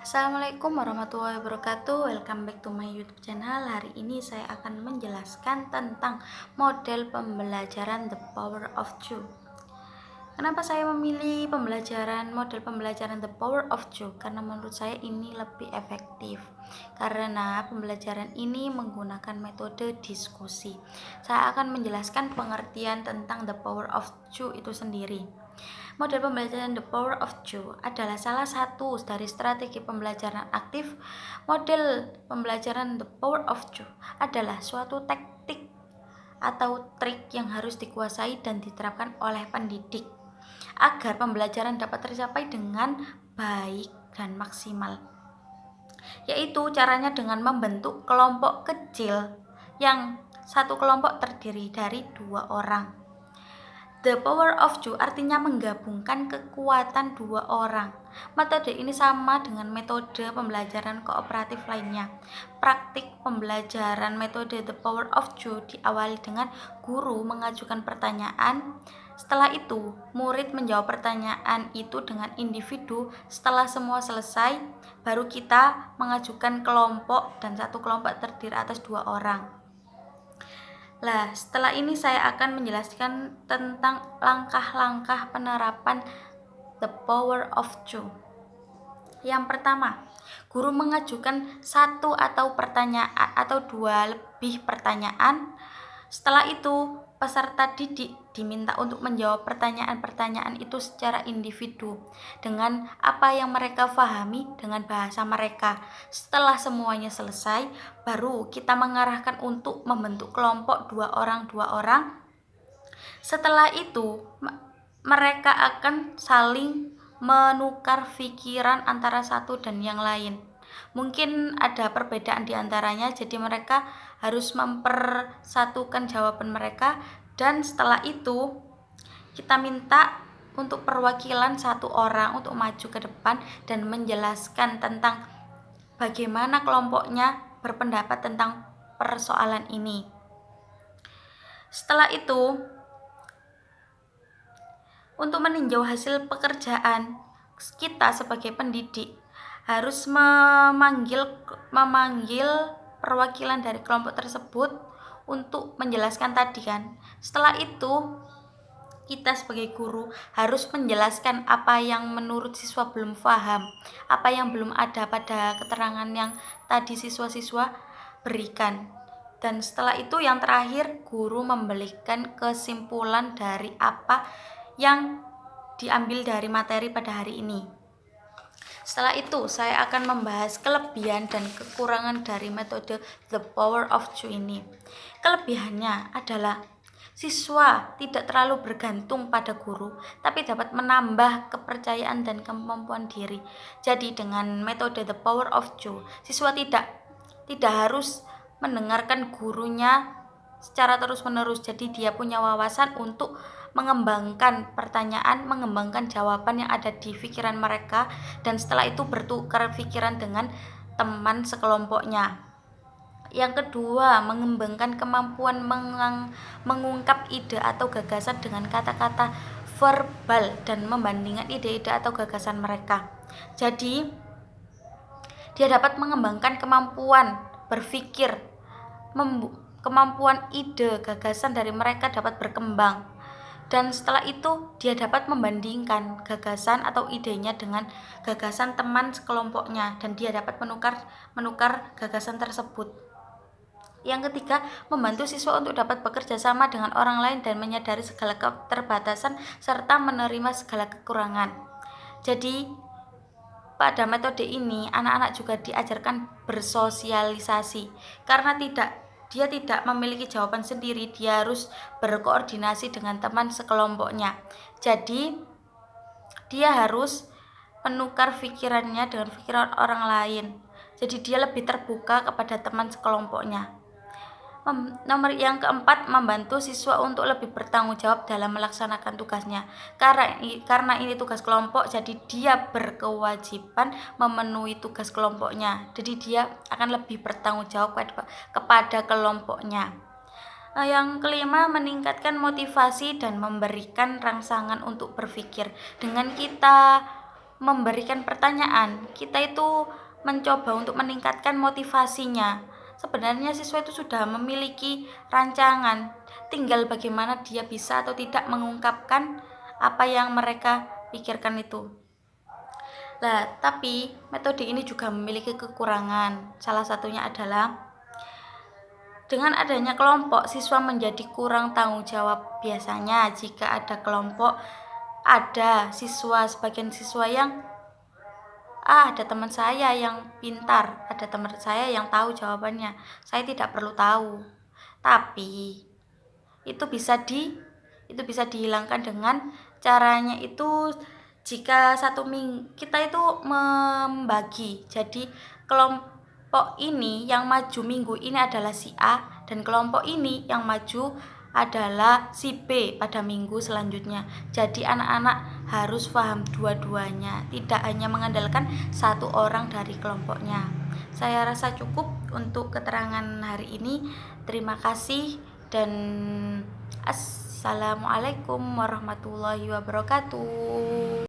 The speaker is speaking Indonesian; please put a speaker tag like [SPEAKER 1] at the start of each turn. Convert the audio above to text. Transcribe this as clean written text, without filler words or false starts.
[SPEAKER 1] Assalamualaikum warahmatullahi wabarakatuh. Welcome back to my YouTube channel. Hari ini saya akan menjelaskan tentang model pembelajaran The Power of Two. Kenapa saya memilih model pembelajaran The Power of Two? Karena menurut saya ini lebih efektif. Karena pembelajaran ini menggunakan metode diskusi. Saya akan menjelaskan pengertian tentang The Power of Two itu sendiri. Model pembelajaran The Power of Two adalah salah satu dari strategi pembelajaran aktif. Model pembelajaran The Power of Two adalah suatu taktik atau trik yang harus dikuasai dan diterapkan oleh pendidik agar pembelajaran dapat tercapai dengan baik dan maksimal. Yaitu caranya dengan membentuk kelompok kecil yang satu kelompok terdiri dari 2 orang. The power of two artinya menggabungkan kekuatan 2 orang. Metode ini sama dengan metode pembelajaran kooperatif lainnya. Praktik pembelajaran metode The Power of Two diawali dengan guru mengajukan pertanyaan. Setelah itu, murid menjawab pertanyaan itu dengan individu. Setelah semua selesai, baru kita mengajukan kelompok dan satu kelompok terdiri atas 2 orang. Setelah ini saya akan menjelaskan tentang langkah-langkah penerapan The Power of Two. Yang pertama, guru mengajukan 1 atau pertanyaan atau 2 lebih pertanyaan. Setelah itu, peserta didik diminta untuk menjawab pertanyaan-pertanyaan itu secara individu dengan apa yang mereka pahami dengan bahasa mereka. Setelah semuanya selesai, baru kita mengarahkan untuk membentuk kelompok 2 orang. Setelah itu, mereka akan saling menukar pikiran antara satu dan yang lain. Mungkin ada perbedaan di antaranya, jadi mereka harus mempersatukan jawaban mereka, dan setelah itu kita minta untuk perwakilan 1 orang untuk maju ke depan dan menjelaskan tentang bagaimana kelompoknya berpendapat tentang persoalan ini. Setelah itu, untuk meninjau hasil pekerjaan, kita sebagai pendidik harus memanggil perwakilan dari kelompok tersebut untuk menjelaskan tadi kan. Setelah itu, kita sebagai guru harus menjelaskan apa yang menurut siswa belum paham, apa yang belum ada pada keterangan yang tadi siswa-siswa berikan. Dan setelah itu yang terakhir, guru memberikan kesimpulan dari apa yang diambil dari materi pada hari ini. Setelah itu, saya akan membahas kelebihan dan kekurangan dari metode The Power of Two ini. Kelebihannya adalah siswa tidak terlalu bergantung pada guru, tapi dapat menambah kepercayaan dan kemampuan diri. Jadi dengan metode The Power of Two, siswa tidak harus mendengarkan gurunya secara terus-menerus. Jadi dia punya wawasan untuk mengembangkan pertanyaan, mengembangkan jawaban yang ada di pikiran mereka, dan setelah itu bertukar pikiran dengan teman sekelompoknya. Yang kedua, mengembangkan kemampuan mengungkap ide atau gagasan dengan kata-kata verbal dan membandingkan ide-ide atau gagasan mereka. Jadi, dia dapat mengembangkan kemampuan berpikir, kemampuan ide, gagasan dari mereka dapat berkembang. Dan setelah itu dia dapat membandingkan gagasan atau idenya dengan gagasan teman sekelompoknya, dan dia dapat menukar gagasan tersebut. Yang ketiga, membantu siswa untuk dapat bekerja sama dengan orang lain dan menyadari segala keterbatasan serta menerima segala kekurangan. Jadi pada metode ini anak-anak juga diajarkan bersosialisasi, karena dia tidak memiliki jawaban sendiri, dia harus berkoordinasi dengan teman sekelompoknya. Jadi dia harus menukar pikirannya dengan pikiran orang lain. Jadi dia lebih terbuka kepada teman sekelompoknya. Nomor yang keempat, membantu siswa untuk lebih bertanggung jawab dalam melaksanakan tugasnya. Karena ini tugas kelompok, jadi dia berkewajiban memenuhi tugas kelompoknya. Jadi dia akan lebih bertanggung jawab kepada kelompoknya. Yang kelima, meningkatkan motivasi dan memberikan rangsangan untuk berpikir. Dengan kita memberikan pertanyaan, kita itu mencoba untuk meningkatkan motivasinya. Sebenarnya siswa itu sudah memiliki rancangan, tinggal bagaimana dia bisa atau tidak mengungkapkan apa yang mereka pikirkan itu. Nah, tapi metode ini juga memiliki kekurangan. Salah satunya adalah dengan adanya kelompok, siswa menjadi kurang tanggung jawab. Biasanya jika ada kelompok, ada sebagian siswa yang ada teman saya yang pintar, ada teman saya yang tahu jawabannya, saya tidak perlu tahu. Tapi itu bisa dihilangkan dengan caranya itu, jika satu minggu kita itu membagi, jadi kelompok ini yang maju minggu ini adalah si A, dan kelompok ini yang maju adalah si B pada minggu selanjutnya. Jadi anak-anak harus paham dua-duanya, tidak hanya mengandalkan satu orang dari kelompoknya. Saya rasa cukup untuk keterangan hari ini. Terima kasih dan assalamualaikum warahmatullahi wabarakatuh.